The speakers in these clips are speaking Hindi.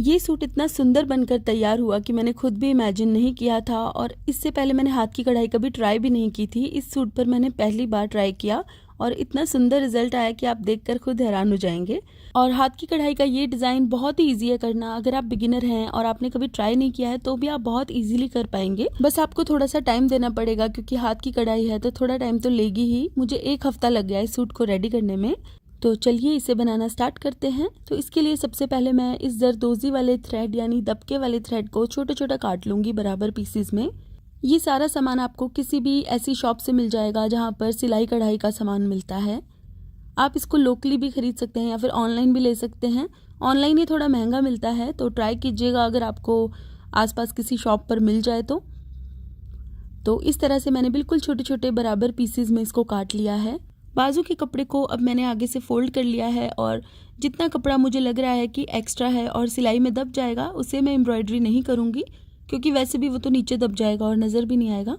ये सूट इतना सुंदर बनकर तैयार हुआ कि मैंने खुद भी इमेजिन नहीं किया था, और इससे पहले मैंने हाथ की कढ़ाई कभी ट्राई भी नहीं की थी। इस सूट पर मैंने पहली बार ट्राई किया और इतना सुंदर रिजल्ट आया कि आप देखकर खुद हैरान हो जाएंगे। और हाथ की कढ़ाई का ये डिज़ाइन बहुत ही ईजी है करना। अगर आप बिगिनर हैं और आपने कभी ट्राई नहीं किया है तो भी आप बहुत ईजिली कर पाएंगे। बस आपको थोड़ा सा टाइम देना पड़ेगा, क्योंकि हाथ की कढ़ाई है तो थोड़ा टाइम तो लेगी ही। मुझे 1 हफ्ता लग गया इस सूट को रेडी करने में। तो चलिए इसे बनाना स्टार्ट करते हैं। तो इसके लिए सबसे पहले मैं इस जरदोजी वाले थ्रेड यानी दबके वाले थ्रेड को छोटा छोटा काट लूँगी बराबर पीसीज में। ये सारा सामान आपको किसी भी ऐसी शॉप से मिल जाएगा जहाँ पर सिलाई कढ़ाई का सामान मिलता है। आप इसको लोकली भी खरीद सकते हैं या फिर ऑनलाइन भी ले सकते हैं। ऑनलाइन ये थोड़ा महंगा मिलता है, तो ट्राई कीजिएगा अगर आपको आसपास किसी शॉप पर मिल जाए तो इस तरह से मैंने बिल्कुल छोटे छोटे बराबर पीसीज में इसको काट लिया है। बाजू के कपड़े को अब मैंने आगे से फोल्ड कर लिया है, और जितना कपड़ा मुझे लग रहा है कि एक्स्ट्रा है और सिलाई में दब जाएगा उसे मैं एम्ब्रॉयडरी नहीं करूँगी, क्योंकि वैसे भी वो तो नीचे दब जाएगा और नज़र भी नहीं आएगा।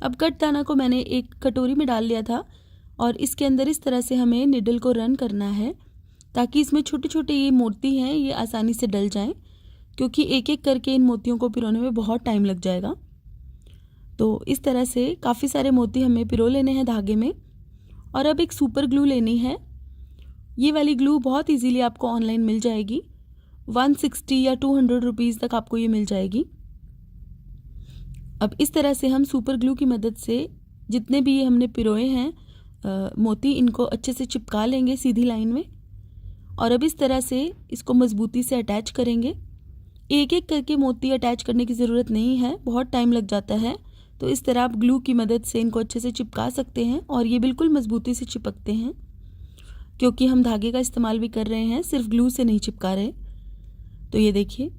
अब कट दाना को मैंने एक कटोरी में डाल लिया था, और इसके अंदर इस तरह से हमें निडल को रन करना है ताकि इसमें छोटे छोटे ये मोती हैं ये आसानी से डल जाएं, क्योंकि एक एक करके इन मोतियों को पिरोने में बहुत टाइम लग जाएगा। तो इस तरह से काफ़ी सारे मोती हमें पिरो लेने हैं धागे में। और अब एक सुपर ग्लू लेनी है। ये वाली ग्लू बहुत इजीली आपको ऑनलाइन मिल जाएगी। 160 या 200 रुपीज़ तक आपको ये मिल जाएगी। अब इस तरह से हम सुपर ग्लू की मदद से जितने भी ये हमने पिरोए हैं मोती, इनको अच्छे से चिपका लेंगे सीधी लाइन में। और अब इस तरह से इसको मजबूती से अटैच करेंगे। एक एक करके मोती अटैच करने की ज़रूरत नहीं है, बहुत टाइम लग जाता है। तो इस तरह आप ग्लू की मदद से इनको अच्छे से चिपका सकते हैं, और ये बिल्कुल मजबूती से चिपकते हैं क्योंकि हम धागे का इस्तेमाल भी कर रहे हैं, सिर्फ ग्लू से नहीं चिपका रहे। तो ये देखिए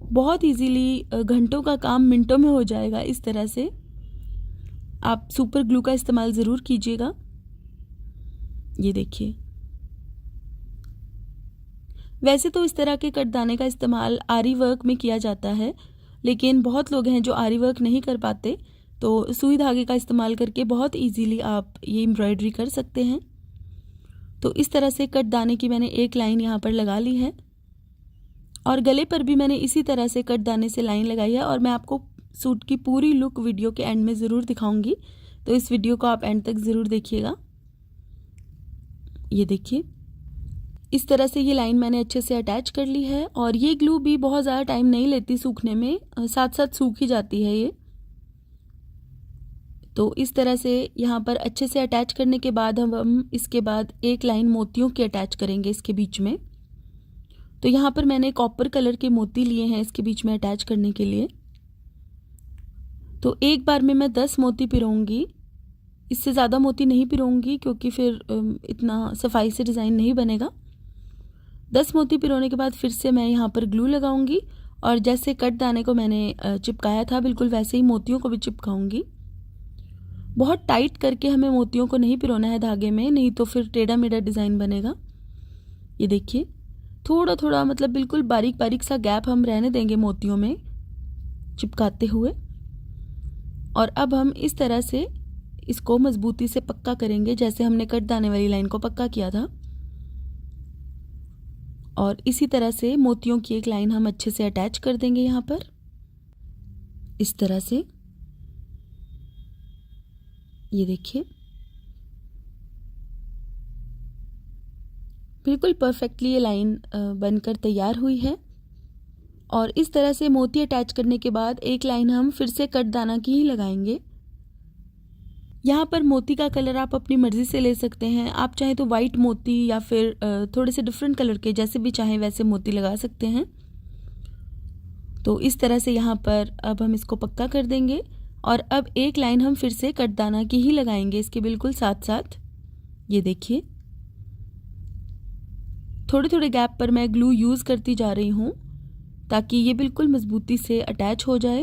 बहुत इजीली घंटों का काम मिनटों में हो जाएगा। इस तरह से आप सुपर ग्लू का इस्तेमाल ज़रूर कीजिएगा। ये देखिए, वैसे तो इस तरह के कटदाने का इस्तेमाल आरी वर्क में किया जाता है, लेकिन बहुत लोग हैं जो आरी वर्क नहीं कर पाते, तो सुई धागे का इस्तेमाल करके बहुत इजीली आप ये एम्ब्रॉयडरी कर सकते हैं। तो इस तरह से कट दाने की मैंने एक लाइन यहाँ पर लगा ली है, और गले पर भी मैंने इसी तरह से कट दाने से लाइन लगाई है। और मैं आपको सूट की पूरी लुक वीडियो के एंड में ज़रूर दिखाऊंगी, तो इस वीडियो को आप एंड तक ज़रूर देखिएगा। ये देखिए, इस तरह से ये लाइन मैंने अच्छे से अटैच कर ली है, और ये ग्लू भी बहुत ज़्यादा टाइम नहीं लेती सूखने में, साथ साथ सूख ही जाती है ये। तो इस तरह से यहाँ पर अच्छे से अटैच करने के बाद हम इसके बाद एक लाइन मोतियों की अटैच करेंगे इसके बीच में। तो यहाँ पर मैंने कॉपर कलर के मोती लिए हैं इसके बीच में अटैच करने के लिए। तो एक बार में मैं 10 मोती पिरोऊंगी, इससे ज़्यादा मोती नहीं पिरोऊंगी क्योंकि फिर इतना सफाई से डिज़ाइन नहीं बनेगा। 10 मोती पिरोने के बाद फिर से मैं यहाँ पर ग्लू लगाऊंगी, और जैसे कट दाने को मैंने चिपकाया था बिल्कुल वैसे ही मोतियों को भी चिपकाऊंगी। बहुत टाइट करके हमें मोतियों को नहीं पिरोना है धागे में, नहीं तो फिर टेढ़ा मेढ़ा डिज़ाइन बनेगा। ये देखिए, थोड़ा थोड़ा मतलब बिल्कुल बारीक बारीक सा गैप हम रहने देंगे मोतियों में चिपकाते हुए। और अब हम इस तरह से इसको मजबूती से पक्का करेंगे जैसे हमने कट दाने वाली लाइन को पक्का किया था। और इसी तरह से मोतियों की एक लाइन हम अच्छे से अटैच कर देंगे यहाँ पर, इस तरह से। ये देखिए, बिल्कुल परफेक्टली ये लाइन बनकर तैयार हुई है। और इस तरह से मोती अटैच करने के बाद एक लाइन हम फिर से कट दाना की ही लगाएंगे। यहाँ पर मोती का कलर आप अपनी मर्ज़ी से ले सकते हैं। आप चाहें तो वाइट मोती या फिर थोड़े से डिफरेंट कलर के, जैसे भी चाहें वैसे मोती लगा सकते हैं। तो इस तरह से यहाँ पर अब हम इसको पक्का कर देंगे, और अब एक लाइन हम फिर से कट दाना की ही लगाएंगे इसके बिल्कुल साथ साथ। ये देखिए, थोड़े थोड़े गैप पर मैं ग्लू यूज़ करती जा रही हूँ ताकि ये बिल्कुल मजबूती से अटैच हो जाए।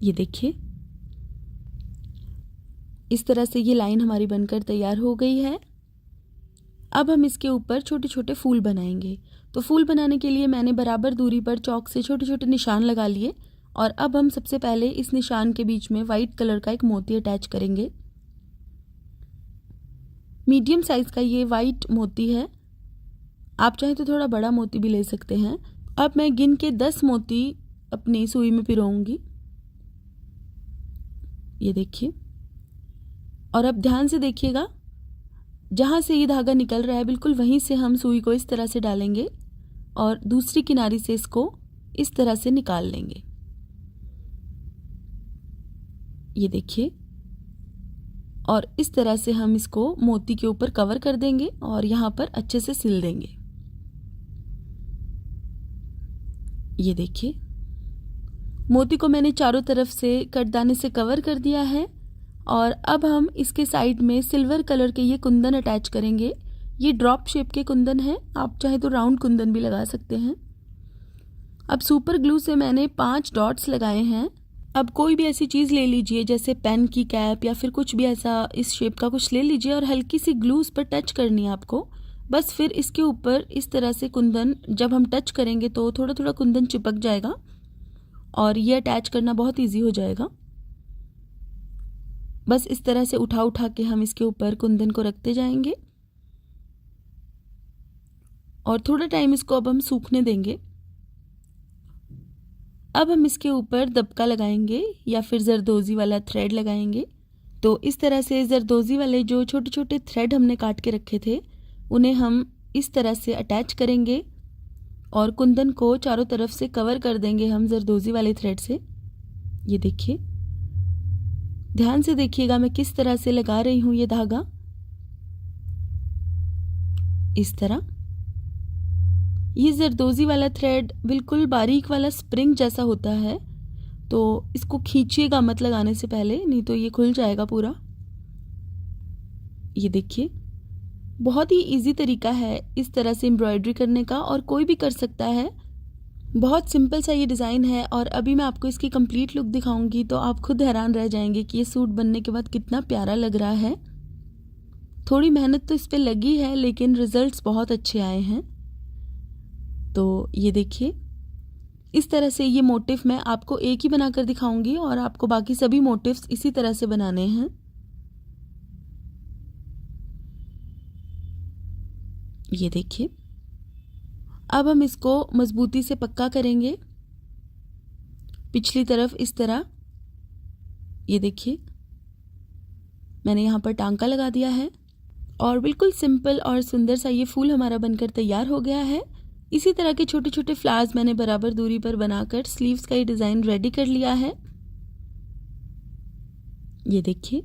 ये देखिए, इस तरह से ये लाइन हमारी बनकर तैयार हो गई है। अब हम इसके ऊपर छोटे छोटे फूल बनाएंगे। तो फूल बनाने के लिए मैंने बराबर दूरी पर चौक से छोटे छोटे निशान लगा लिए, और अब हम सबसे पहले इस निशान के बीच में वाइट कलर का एक मोती अटैच करेंगे। मीडियम साइज का ये वाइट मोती है, आप चाहे तो थोड़ा बड़ा मोती भी ले सकते हैं। अब मैं गिन के 10 मोती अपनी सुई में पिरोऊंगी। ये देखिए, और अब ध्यान से देखिएगा, जहाँ से ये धागा निकल रहा है बिल्कुल वहीं से हम सुई को इस तरह से डालेंगे और दूसरी किनारी से इसको इस तरह से निकाल लेंगे। ये देखिए, और इस तरह से हम इसको मोती के ऊपर कवर कर देंगे और यहाँ पर अच्छे से सिल देंगे। ये देखिए, मोती को मैंने चारों तरफ से कटदाने से कवर कर दिया है और अब हम इसके साइड में सिल्वर कलर के ये कुंदन अटैच करेंगे। ये ड्रॉप शेप के कुंदन है, आप चाहे तो राउंड कुंदन भी लगा सकते हैं। अब सुपर ग्लू से मैंने 5 डॉट्स लगाए हैं। अब कोई भी ऐसी चीज़ ले लीजिए, जैसे पेन की कैप या फिर कुछ भी ऐसा इस शेप का कुछ ले लीजिए और हल्की सी ग्लू उस पर टच करनी है आपको। बस फिर इसके ऊपर इस तरह से कुंदन जब हम टच करेंगे तो थोड़ा थोड़ा कुंदन चिपक जाएगा और ये अटैच करना बहुत ईजी हो जाएगा। बस इस तरह से उठा उठा के हम इसके ऊपर कुंदन को रखते जाएंगे और थोड़ा टाइम इसको अब हम सूखने देंगे। अब हम इसके ऊपर दबका लगाएंगे या फिर जरदोजी वाला थ्रेड लगाएंगे। तो इस तरह से जरदोजी वाले जो छोटे छोटे थ्रेड हमने काट के रखे थे उन्हें हम इस तरह से अटैच करेंगे और कुंदन को चारों तरफ से कवर कर देंगे हम जरदोजी वाले थ्रेड से। ये देखिए, ध्यान से देखिएगा मैं किस तरह से लगा रही हूँ ये धागा। इस तरह ये जरदोजी वाला थ्रेड बिल्कुल बारीक वाला स्प्रिंग जैसा होता है, तो इसको खींचिएगा मत लगाने से पहले, नहीं तो ये खुल जाएगा पूरा। ये देखिए, बहुत ही इजी तरीका है इस तरह से एम्ब्रॉयडरी करने का और कोई भी कर सकता है। बहुत सिंपल सा ये डिज़ाइन है और अभी मैं आपको इसकी कंप्लीट लुक दिखाऊंगी तो आप खुद हैरान रह जाएंगे कि ये सूट बनने के बाद कितना प्यारा लग रहा है। थोड़ी मेहनत तो इस पे लगी है लेकिन रिजल्ट्स बहुत अच्छे आए हैं। तो ये देखिए, इस तरह से ये मोटिव मैं आपको एक ही बनाकर दिखाऊंगी और आपको बाकी सभी मोटिव्स इसी तरह से बनाने हैं। ये देखिए, अब हम इसको मजबूती से पक्का करेंगे पिछली तरफ इस तरह। ये देखिए, मैंने यहाँ पर टांका लगा दिया है और बिल्कुल सिंपल और सुंदर सा ये फूल हमारा बनकर तैयार हो गया है। इसी तरह के छोटे छोटे फ्लावर्स मैंने बराबर दूरी पर बनाकर स्लीव्स का ये डिज़ाइन रेडी कर लिया है। ये देखिए,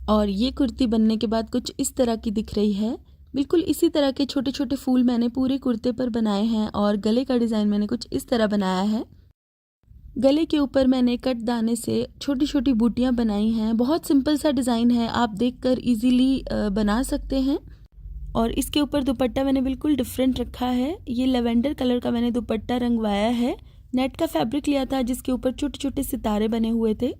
और ये कुर्ती बनने के बाद कुछ इस तरह की दिख रही है। बिल्कुल इसी तरह के छोटे छोटे फूल मैंने पूरे कुर्ते पर बनाए हैं और गले का डिज़ाइन मैंने कुछ इस तरह बनाया है। गले के ऊपर मैंने कट दाने से छोटी छोटी बूटियां बनाई हैं। बहुत सिंपल सा डिज़ाइन है, आप देखकर इजीली बना सकते हैं। और इसके ऊपर दुपट्टा मैंने बिल्कुल डिफरेंट रखा है। ये लेवेंडर कलर का मैंने दुपट्टा रंगवाया है। नेट का फैब्रिक लिया था जिसके ऊपर छोटे छोटे सितारे बने हुए थे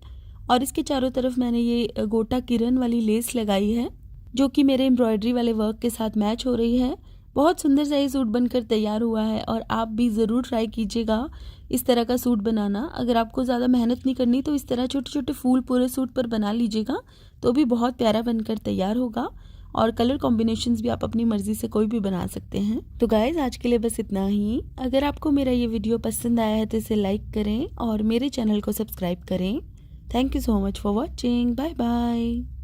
और इसके चारों तरफ मैंने ये गोटा किरण वाली लेस लगाई है जो कि मेरे एम्ब्रॉयडरी वाले वर्क के साथ मैच हो रही है। बहुत सुंदर सा ये सूट बनकर तैयार हुआ है और आप भी ज़रूर ट्राई कीजिएगा इस तरह का सूट बनाना। अगर आपको ज़्यादा मेहनत नहीं करनी तो इस तरह छोटे छोटे फूल पूरे सूट पर बना लीजिएगा, तो भी बहुत प्यारा बनकर तैयार होगा। और कलर कॉम्बिनेशंस भी आप अपनी मर्ज़ी से कोई भी बना सकते हैं। तो गाइज़, आज के लिए बस इतना ही। अगर आपको मेरा ये वीडियो पसंद आया है तो इसे लाइक करें और मेरे चैनल को सब्सक्राइब करें। Thank you so much for watching. Bye bye.